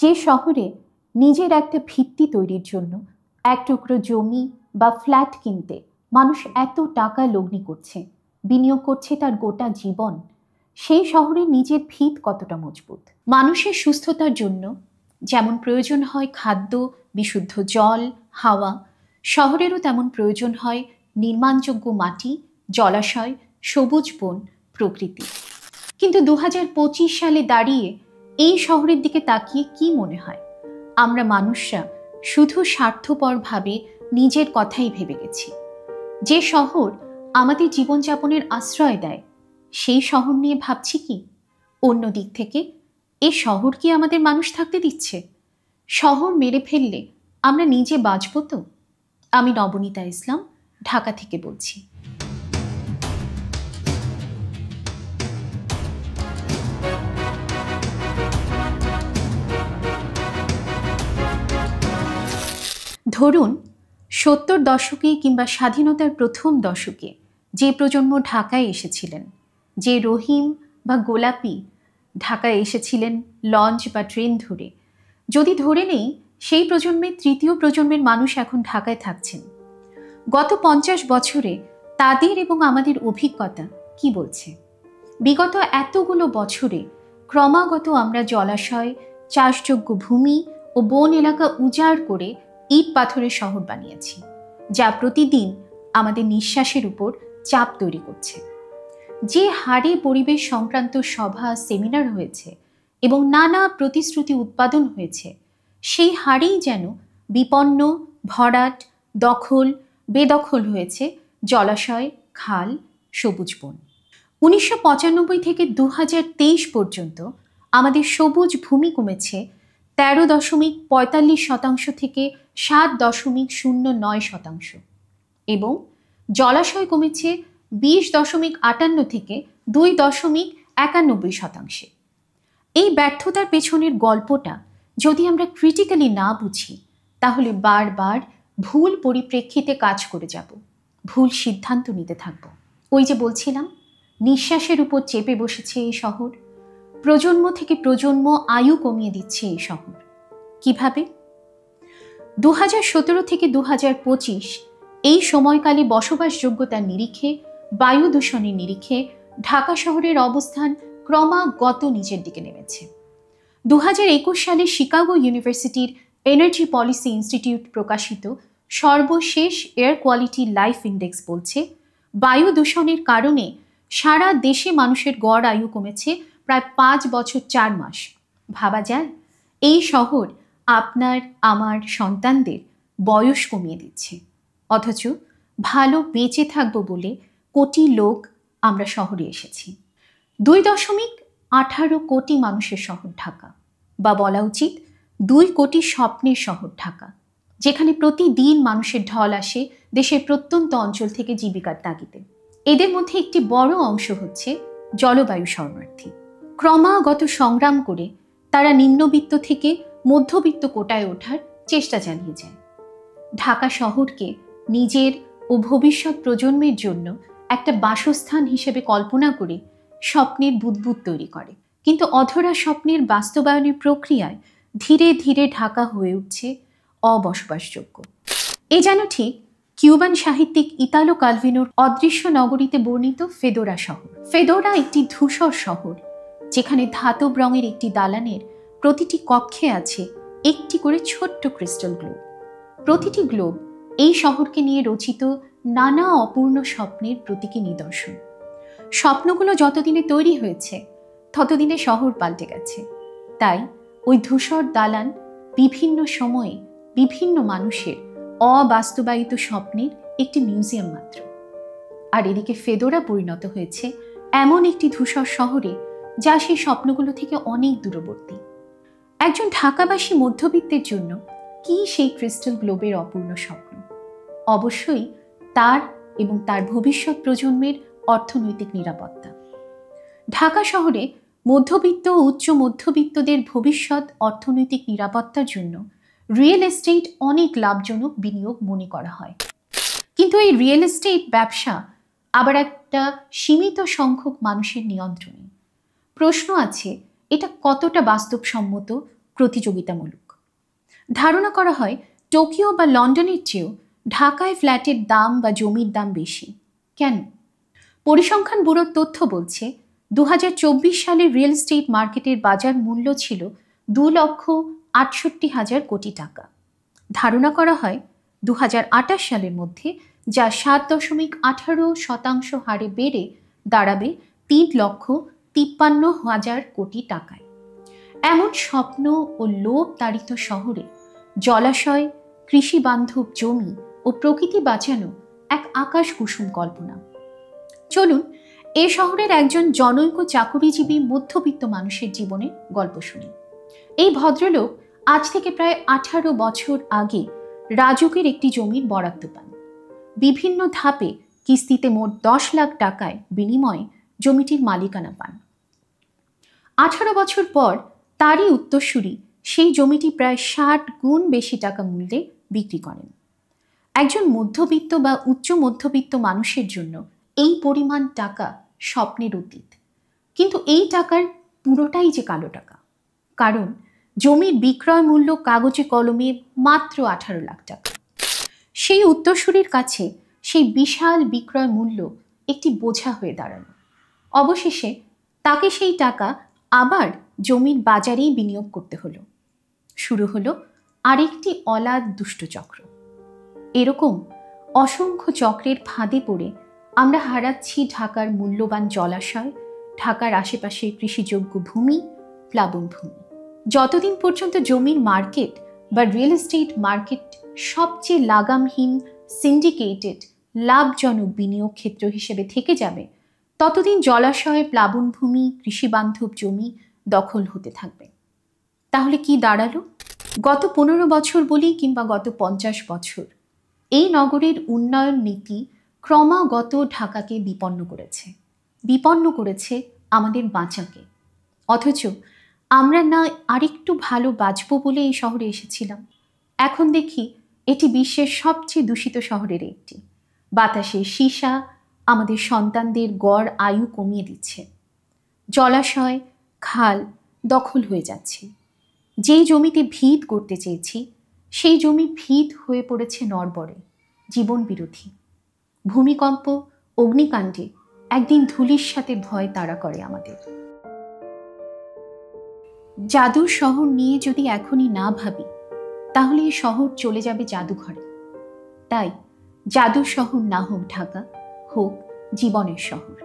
যে শহরে নিজের একটা ভিত্তি তৈরির জন্য এক টুকরো জমি বা ফ্ল্যাট কিনতে মানুষ এত টাকা লগ্নি করছে, বিনিয়োগ করছে তার গোটা জীবন, সেই শহরে নিজের ভিত কতটা মজবুত। মানুষের সুস্থতার জন্য যেমন প্রয়োজন হয় খাদ্য, বিশুদ্ধ জল, হাওয়া, শহরেরও তেমন প্রয়োজন হয় নির্মাণযোগ্য মাটি, জলাশয়, সবুজ বন, প্রকৃতি। কিন্তু 2025 সালে দাঁড়িয়ে এই শহরের দিকে তাকিয়ে কি মনে হয়? আমরা মানুষরা শুধু স্বার্থপরভাবে নিজের কথাই ভেবে গেছি। যে শহর আমাদের জীবনযাপনের আশ্রয় দেয়, সেই শহর নিয়ে ভাবছি কি? অন্য দিক থেকে এই শহর কি আমাদের মানুষ থাকতে দিচ্ছে? শহর মেরে ফেললে আমরা নিজে বাঁচব তো? আমি নবনীতা ইসলাম, ঢাকা থেকে বলছি। ধরুন 70 দশকে কিংবা স্বাধীনতার প্রথম দশকে যে প্রজন্ম ঢাকায় এসেছিলেন, যে রহিম বা গোলাপি ঢাকায় এসেছিলেন লঞ্চ বা ট্রেন ধরে, যদি ধরে নেই সেই প্রজন্মের তৃতীয় প্রজন্মের মানুষ এখন ঢাকায় থাকছেন, গত 50 বছরে তাদের এবং আমাদের অভিজ্ঞতা কি বলছে? বিগত এতগুলো বছরে ক্রমাগত আমরা জলাশয়, চাষযোগ্য ভূমি ও বন এলাকা উজাড় করে ইট পাথরের শহর বানিয়েছি, যা প্রতিদিন আমাদের নিঃশ্বাসের উপর চাপ তৈরি করছে। যে হারে পরিবেশ সংক্রান্ত সভা, সেমিনার হয়েছে এবং নানা প্রতিশ্রুতি উৎপাদন হয়েছে, সেই হারেই যেন বিপন্ন, ভরাট, দখল, বেদখল হয়েছে জলাশয়, খাল, সবুজ বন। 1995 থেকে 2023 পর্যন্ত আমাদের সবুজ ভূমি কমেছে 13.45% থেকে 7.09% এবং জলাশয় কমেছে 20.58 থেকে 2.91%। এই ব্যর্থতার পেছনের গল্পটা যদি আমরা ক্রিটিক্যালি না বুঝি, তাহলে বারবার ভুল পরিপ্রেক্ষিতে কাজ করে যাব, ভুল সিদ্ধান্ত নিতে থাকব। ওই যে বলছিলাম, নিঃশ্বাসের উপর চেপে বসেছে এই শহর, প্রজন্ম থেকে প্রজন্ম আয়ু কমিয়ে দিচ্ছে এই শহর। কিভাবে? 2017 থেকে 2025 এই সময়কালে বসবাসযোগ্যতার নিরিখে, বায়ু দূষণের নিরিখে ঢাকা শহরের অবস্থান ক্রমাগত নিচের দিকে নেমেছে। 2021 সালে শিকাগো ইউনিভার্সিটির এনার্জি পলিসি ইনস্টিটিউট প্রকাশিত সর্বশেষ এয়ার কোয়ালিটি লাইফ ইন্ডেক্স বলছে, বায়ু দূষণের কারণে সারা দেশে মানুষের গড় আয়ু কমেছে প্রায় 5 বছর 4 মাস। ভাবা যায়, এই শহর আপনার আমার সন্তানদের বয়স কমিয়ে দিচ্ছে, অথচ ভালো বেঁচে থাকবো বলে কোটি লোক আমরা শহরে এসেছি। 2.18 কোটি মানুষের শহর ঢাকা, বা বলা উচিত 2 কোটি স্বপ্নের শহর ঢাকা, যেখানে প্রতিদিন মানুষের ঢল আসে দেশের প্রত্যন্ত অঞ্চল থেকে জীবিকার তাগিদে। এদের মধ্যে একটি বড় অংশ হচ্ছে জলবায়ু শরণার্থী। ক্রমাগত সংগ্রাম করে তারা নিম্নবিত্ত থেকে মধ্যবিত্ত কোটায় ওঠার চেষ্টা চালিয়ে যায়। ঢাকা শহরকে নিজের ও ভবিষ্যৎ প্রজন্মের জন্য একটা বাসস্থান হিসেবে কল্পনা করে স্বপ্নের বুদবুদ তৈরি করে, কিন্তু অধরা স্বপ্নের বাস্তবায়নের প্রক্রিয়ায় ধীরে ধীরে ঢাকা হয়ে উঠছে অবসবাসযোগ্য। এ যেন ঠিক কিউবান সাহিত্যিক ইতালো কালভিনোর অদৃশ্য নগরীতে বর্ণিত ফেদোরা শহর। ফেদোরা একটি ধূসর শহর, যেখানে ধাতব রঙের একটি দালানের প্রতিটি কক্ষে আছে একটি করে ছোট্ট ক্রিস্টাল গ্লোব। প্রতিটি গ্লোব এই শহরকে নিয়ে রচিত নানা অপূর্ণ স্বপ্নের প্রতীকী নিদর্শন। স্বপ্নগুলো যতদিনে তৈরি হয়েছে, ততদিনে শহর পাল্টে গেছে। তাই ওই ধূসর দালান বিভিন্ন সময়ে বিভিন্ন মানুষের অবাস্তবায়িত স্বপ্নের একটি মিউজিয়াম মাত্র। আর এদিকে ফেদোরা পরিণত হয়েছে এমন একটি ধূসর শহরে যা সেই স্বপ্নগুলো থেকে অনেক দূরবর্তী। একজন ঢাকাবাসী মধ্যবিত্তের জন্য কি সেই ক্রিস্টাল গ্লোবের অপূর্ণ স্বপ্ন? অবশ্যই তার এবং তার ভবিষ্যৎ প্রজন্মের অর্থনৈতিক নিরাপত্তা। ঢাকা শহরে মধ্যবিত্ত ও উচ্চ মধ্যবিত্তদের ভবিষ্যৎ অর্থনৈতিক নিরাপত্তার জন্য রিয়েল এস্টেট অনেক লাভজনক বিনিয়োগ মনে করা হয়। কিন্তু এই রিয়েল এস্টেট ব্যবসা আবার একটা সীমিত সংখ্যক মানুষের নিয়ন্ত্রণে। প্রশ্ন আছে, এটা কতটা বাস্তবসম্মত প্রতিযোগিতামূলক। ধারণা করা হয় টোকিও বা লন্ডনের চেয়েও ঢাকায় ফ্ল্যাটের দাম বা জমির দাম বেশি। কেন? পরিসংখ্যান ব্যুরোর তথ্য বলছে 2024 সালে রিয়েল এস্টেট মার্কেটের বাজার মূল্য ছিল 2,68,000 কোটি টাকা। ধারণা করা হয় 2028 সালের মধ্যে যা 7.18% হারে বেড়ে দাঁড়াবে 3,53,000 কোটি টাকায়। এমন স্বপ্ন ও লোভ তাড়িত শহরে জলাশয়, কৃষি বান্ধব জমি ও প্রকৃতি বাঁচানো এক আকাশ কুসুম কল্পনা। চলুন এ শহরের একজন জনৈক চাকুরিজীবী মধ্যবিত্ত মানুষের জীবনে গল্প শুনি। এই ভদ্রলোক আজ থেকে প্রায় 18 বছর আগে রাজুকের একটি জমির বরাদ্দ পান। বিভিন্ন ধাপে কিস্তিতে মোট 10 লাখ টাকায় বিনিময়ে জমিটির মালিকানা পান। 18 বছর পর তারই উত্তরসূরি সেই জমিটি প্রায় 60 গুণ বেশি টাকা মূল্যে বিক্রি করেন। একজন মধ্যবিত্ত বা উচ্চ মধ্যবিত্ত মানুষের জন্য এই পরিমাণ টাকা স্বপ্নের অতীত। কিন্তু এই টাকার পুরোটাই যে কালো টাকা, কারণ জমির বিক্রয় মূল্য কাগজে কলমে মাত্র 18 লাখ টাকা। সেই উত্তরসূরির কাছে সেই বিশাল বিক্রয় মূল্য একটি বোঝা হয়ে দাঁড়ানো। অবশেষে তাকে সেই টাকা আবার জমির বাজারেই বিনিয়োগ করতে হলো। শুরু হলো আরেকটি অলাদ দুষ্টচক্র। এরকম অসংখ্য চক্রের ফাঁদে পড়ে আমরা হারাচ্ছি ঢাকার মূল্যবান জলাশয়, ঢাকার আশেপাশে কৃষিযোগ্য ভূমি, প্লাবন ভূমি। যতদিন পর্যন্ত জমির মার্কেট বা রিয়েল এস্টেট মার্কেট সবচেয়ে লাগামহীন, সিন্ডিকেটেড, লাভজনক বিনিয়োগ ক্ষেত্র হিসেবে থেকে যাবে, ততদিন জলাশয়, প্লাবনভূমি, কৃষিবান্ধব জমি দখল হতে থাকবে। তাহলে কি দাঁড়ালো? গত 15 বছর বলি কিংবা গত 50 বছর, এই নগরের উন্নয়ন নীতি ক্রমাগত ঢাকাকে বিপন্ন করেছে আমাদের বাঁচাকে। অথচ আমরা না আরেকটু ভালো বাঁচবো বলে এই শহরে এসেছিলাম। এখন দেখি এটি বিশ্বের সবচেয়ে দূষিত শহরের একটি। বাতাসের সীসা আমাদের সন্তানদের গড় আয়ু কমিয়ে দিচ্ছে। জলাশয়, খাল দখল হয়ে যাচ্ছে। যেই জমিতে ভিত করতে চেয়েছি, সেই জমি ভিত হয়ে পড়েছে নড়বড়ে, জীবন বিরোধী। ভূমিকম্প, অগ্নিকাণ্ডে একদিন ধূলির সাথে ভয় তাড়া করে আমাদের। জাদুর শহর নিয়ে যদি এখনই না ভাবি, তাহলে এই শহর চলে যাবে জাদুঘরে। তাই জাদুর শহর না হোক ঢাকা, হোক জীবনের শহর।